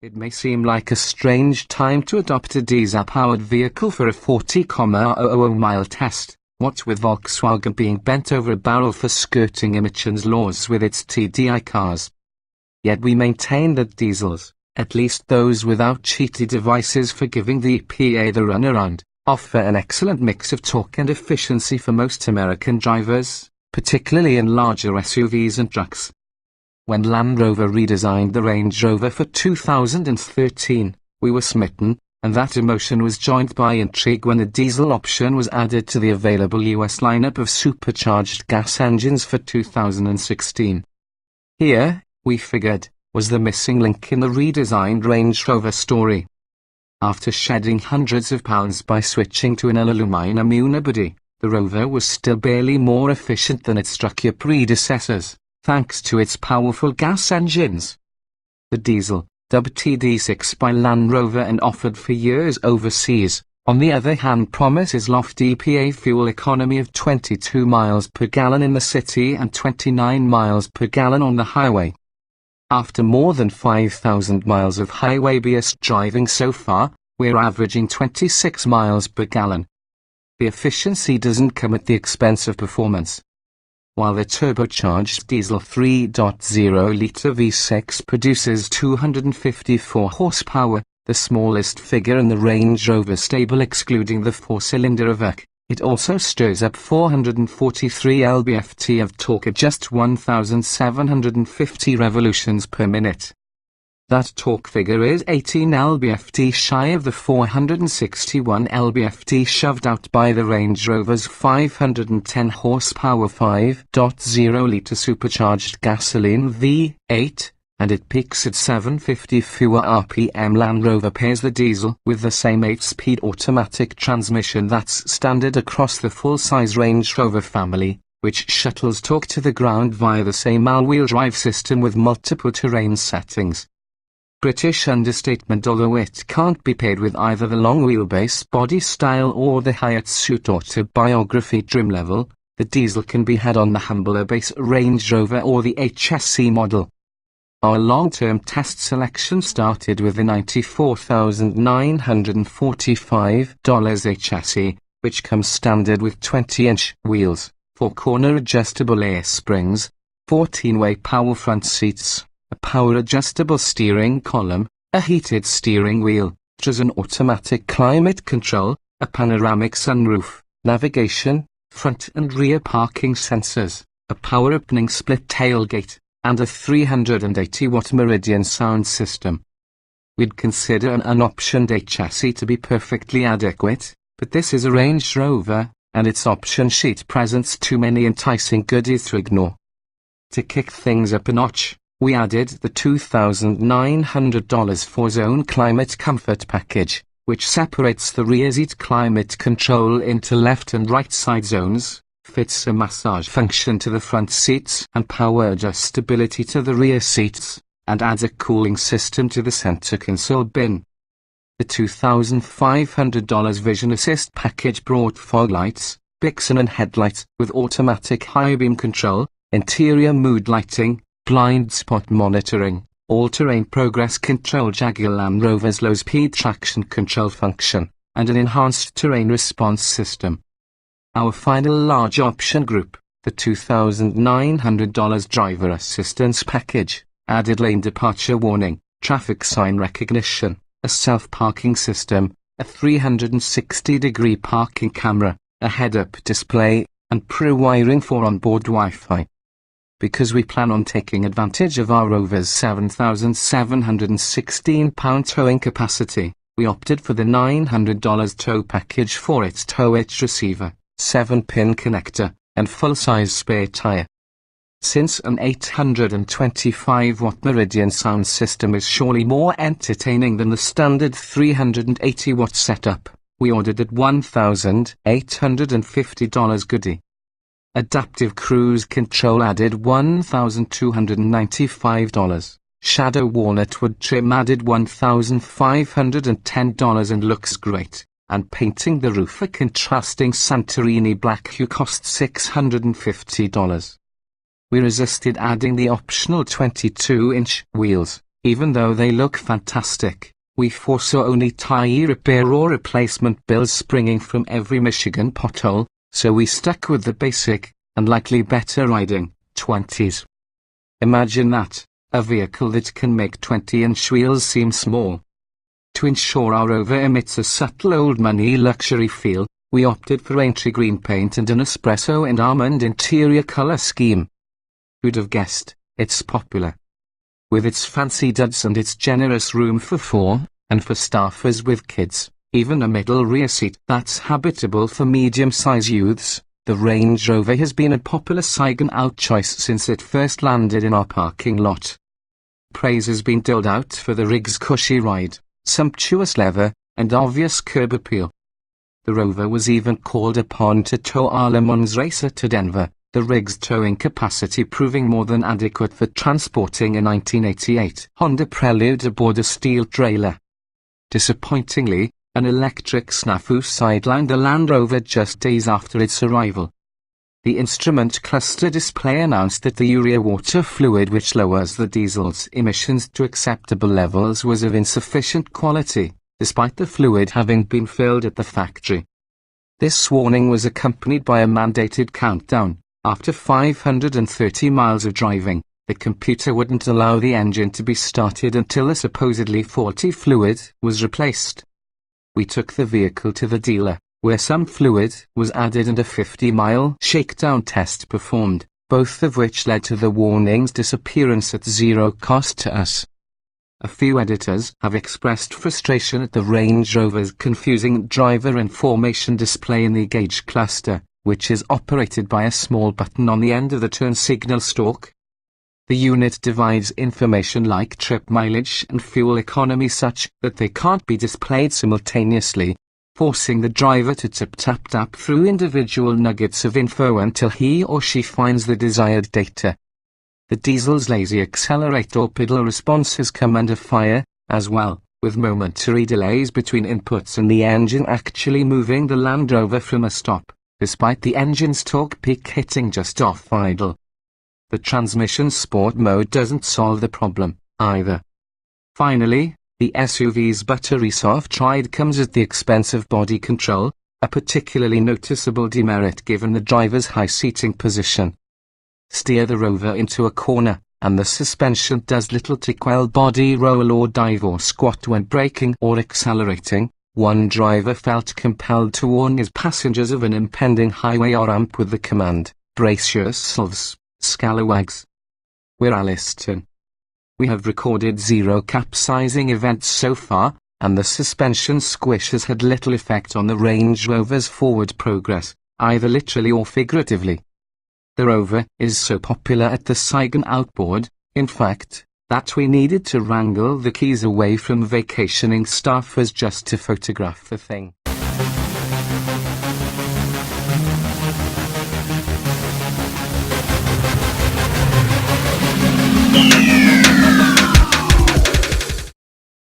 It may seem like a strange time to adopt a diesel-powered vehicle for a 40,000-mile test, what with Volkswagen being bent over a barrel for skirting emissions laws with its TDI cars. Yet we maintain that diesels, at least those without cheaty devices for giving the EPA the runaround, offer an excellent mix of torque and efficiency for most American drivers, particularly in larger SUVs and trucks. When Land Rover redesigned the Range Rover for 2013, we were smitten, and that emotion was joined by intrigue when a diesel option was added to the available US lineup of supercharged gas engines for 2016. Here, we figured, was the missing link in the redesigned Range Rover story. After shedding hundreds of pounds by switching to an aluminum unibody, the Rover was still barely more efficient than its truckier predecessors, thanks to its powerful gas engines. The diesel, dubbed Td6 by Land Rover and offered for years overseas, on the other hand promises lofty EPA fuel economy of 22 miles per gallon in the city and 29 miles per gallon on the highway. After more than 5,000 miles of highway-based driving so far, we're averaging 26 miles per gallon. The efficiency doesn't come at the expense of performance. While the turbocharged diesel 3.0-litre V6 produces 254 horsepower, the smallest figure in the Range Rover stable excluding the four-cylinder Evoque, it also stirs up 443 lb-ft of torque at just 1,750 revolutions per minute. That torque figure is 18 lb-ft shy of the 461 lb-ft shoved out by the Range Rover's 510 horsepower 5.0-litre supercharged gasoline V8, and it peaks at 750 fewer RPM. Land Rover pairs the diesel with the same 8-speed automatic transmission that's standard across the full-size Range Rover family, which shuttles torque to the ground via the same all-wheel drive system with multiple terrain settings. British understatement. Although it can't be paired with either the long wheelbase body style or the Hyatt Suit autobiography trim level, the diesel can be had on the humbler base Range Rover or the HSE model. Our long-term test selection started with the $94,945 HSE, which comes standard with 20-inch wheels, 4-corner adjustable air springs, 14-way power front seats, a power-adjustable steering column, a heated steering wheel, an automatic climate control, a panoramic sunroof, navigation, front and rear parking sensors, a power-opening split tailgate, and a 380-watt Meridian sound system. We'd consider an unoptioned HSE to be perfectly adequate, but this is a Range Rover, and its option sheet presents too many enticing goodies to ignore. To kick things up a notch, we added the $2,900 four-zone climate comfort package, which separates the rear seat climate control into left and right side zones, fits a massage function to the front seats and power adjustability to the rear seats, and adds a cooling system to the center console bin. The $2,500 Vision Assist package brought fog lights, Bixen and headlights with automatic high beam control, interior mood lighting, blind spot monitoring, all-terrain progress control, Jaguar Land Rover's low-speed traction control function, and an enhanced terrain response system. Our final large option group, the $2,900 driver assistance package, added lane departure warning, traffic sign recognition, a self-parking system, a 360-degree parking camera, a head-up display, and pre-wiring for onboard Wi-Fi. Because we plan on taking advantage of our Rover's 7,716 pound towing capacity, we opted for the $900 tow package for its tow hitch receiver, 7-pin connector, and full-size spare tire. Since an 825-watt Meridian sound system is surely more entertaining than the standard 380-watt setup, we ordered that $1,850 goodie. Adaptive Cruise Control added $1,295. Shadow Walnut Wood Trim added $1,510 and looks great. And painting the roof a contrasting Santorini black hue cost $650. We resisted adding the optional 22-inch wheels, Even though they look fantastic, we foresaw only tire repair or replacement bills springing from every Michigan pothole, so we stuck with the basic, and likely better riding, 20s. Imagine that, a vehicle that can make 20-inch wheels seem small. To ensure our Rover emits a subtle old money luxury feel, we opted for Aintree green paint and an espresso and almond interior color scheme. Who'd have guessed, it's popular. With its fancy duds and its generous room for 4, and for staffers with kids, even a middle rear seat that's habitable for medium-sized youths, the Range Rover has been a popular sight-out choice since it first landed in our parking lot. Praise has been doled out for the rig's cushy ride, sumptuous leather, and obvious curb appeal. The Rover was even called upon to tow our Le Mans racer to Denver, the rig's towing capacity proving more than adequate for transporting a 1988 Honda Prelude aboard a steel trailer. Disappointingly, an electric snafu sidelined the Land Rover just days after its arrival. The instrument cluster display announced that the urea water fluid which lowers the diesel's emissions to acceptable levels was of insufficient quality, despite the fluid having been filled at the factory. This warning was accompanied by a mandated countdown. After 530 miles of driving, the computer wouldn't allow the engine to be started until the supposedly faulty fluid was replaced. We took the vehicle to the dealer, where some fluid was added and a 50-mile shakedown test performed, both of which led to the warning's disappearance at zero cost to us. A few editors have expressed frustration at the Range Rover's confusing driver information display in the gauge cluster, which is operated by a small button on the end of the turn signal stalk. The unit divides information like trip mileage and fuel economy such that they can't be displayed simultaneously, forcing the driver to tap through individual nuggets of info until he or she finds the desired data. The diesel's lazy accelerator pedal response has come under fire, as well, with momentary delays between inputs and the engine actually moving the Land Rover from a stop, despite the engine's torque peak hitting just off idle. The transmission sport mode doesn't solve the problem, either. Finally, the SUV's buttery soft ride comes at the expense of body control, a particularly noticeable demerit given the driver's high seating position. Steer the Rover into a corner, and the suspension does little to quell body roll or dive or squat when braking or accelerating. One driver felt compelled to warn his passengers of an impending highway ramp with the command, "Brace yourselves, scalawags." We're Alliston. We have recorded 0 capsizing events so far, and the suspension squish has had little effect on the Range Rover's forward progress, either literally or figuratively. The Rover is so popular at the Saigon outboard, in fact, that we needed to wrangle the keys away from vacationing staffers just to photograph the thing.